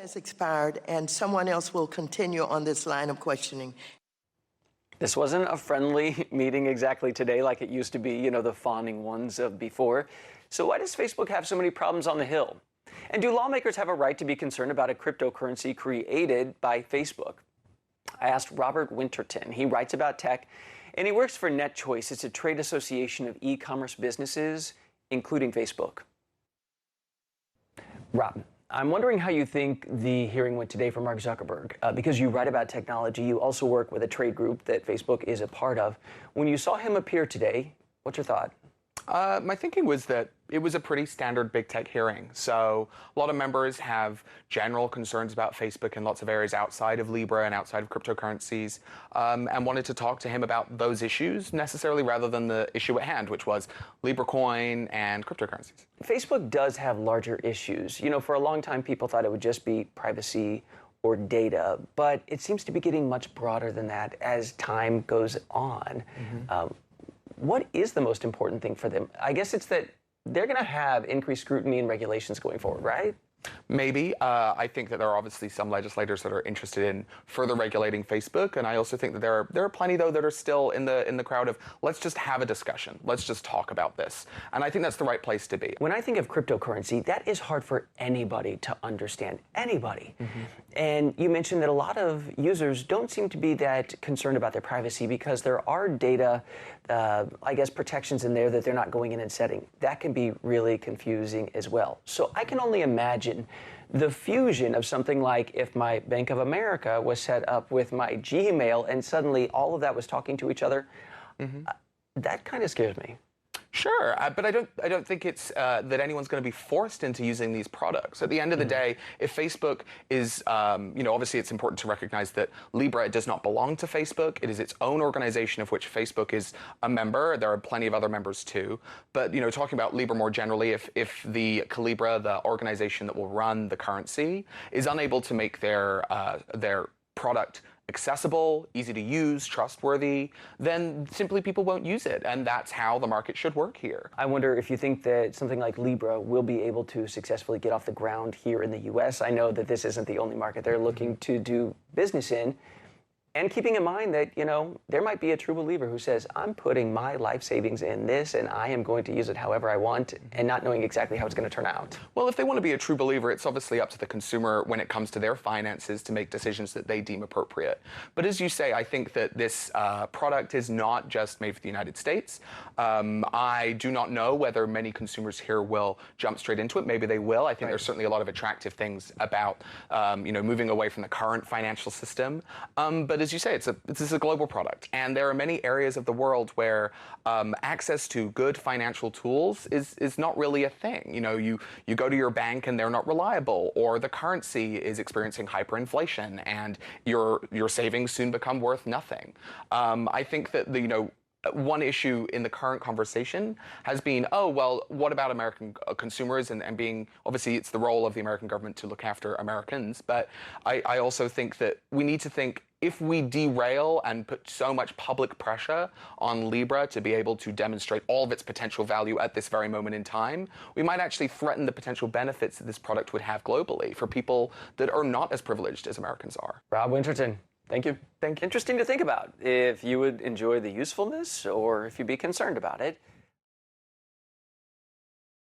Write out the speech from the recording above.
has expired, and someone else will continue on this line of questioning. This wasn't a friendly meeting exactly today like it used to be, you know, the fawning ones of before. So why does Facebook have so many problems on the Hill? And do lawmakers have a right to be concerned about a cryptocurrency created by Facebook? I asked Robert Winterton. He writes about tech, and he works for NetChoice. It's a trade association of e-commerce businesses, including Facebook. Rob, I'm wondering how you think the hearing went today for Mark Zuckerberg. Because you write about technology, you also work with a trade group that Facebook is a part of. When you saw him appear today, what's your thought? My thinking was that it was a pretty standard big tech hearing. So a lot of members have general concerns about Facebook in lots of areas outside of Libra and outside of cryptocurrencies, and wanted to talk to him about those issues necessarily rather than the issue at hand, which was Libra coin and cryptocurrencies. Facebook does have larger issues. You know, for a long time, people thought it would just be privacy or data, but it seems to be getting much broader than that as time goes on. What is the most important thing for them? I guess it's that they're going to have increased scrutiny and regulations going forward, right? Maybe. I think that there are obviously some legislators that are interested in further regulating Facebook, and I also think that there are plenty though that are still in the crowd of let's just have a discussion, let's just talk about this, and I think that's the right place to be. When I think of cryptocurrency, that is hard for anybody to understand. Anybody. And you mentioned that a lot of users don't seem to be that concerned about their privacy because there are data, I guess, protections in there that they're not going in and setting. That can be really confusing as well. So I can only imagine the fusion of something like if my Bank of America was set up with my Gmail and suddenly all of that was talking to each other. That kind of scares me. Sure, but I don't think it's that anyone's going to be forced into using these products. At the end of the day, if Facebook is, you know, obviously it's important to recognize that Libra does not belong to Facebook. It is its own organization of which Facebook is a member. There are plenty of other members too. But, you know, talking about Libra more generally, if the Calibra, the organization that will run the currency, is unable to make their product accessible, easy to use, trustworthy, then simply people won't use it. And that's how the market should work here. I wonder if you think that something like Libra will be able to successfully get off the ground here in the US. I know that this isn't the only market they're looking to do business in. And keeping in mind that, you know, there might be a true believer who says, I'm putting my life savings in this and I am going to use it however I want, and not knowing exactly how it's going to turn out. Well, if they want to be a true believer, it's obviously up to the consumer when it comes to their finances to make decisions that they deem appropriate. But as you say, I think that this product is not just made for the United States. I do not know whether many consumers here will jump straight into it. Maybe they will. I think there's certainly a lot of attractive things about, you know, moving away from the current financial system. But as you say, this is a global product, and there are many areas of the world where access to good financial tools is not really a thing. You know, you go to your bank and they're not reliable, or the currency is experiencing hyperinflation, and your savings soon become worth nothing. I think that you know, one issue in the current conversation has been, oh, well, what about American consumers and being, obviously it's the role of the American government to look after Americans, but I also think that we need to think, if we derail and put so much public pressure on Libra to be able to demonstrate all of its potential value at this very moment in time, we might actually threaten the potential benefits that this product would have globally for people that are not as privileged as Americans are. Rob Winterton, thank you. Interesting to think about if you would enjoy the usefulness or if you'd be concerned about it.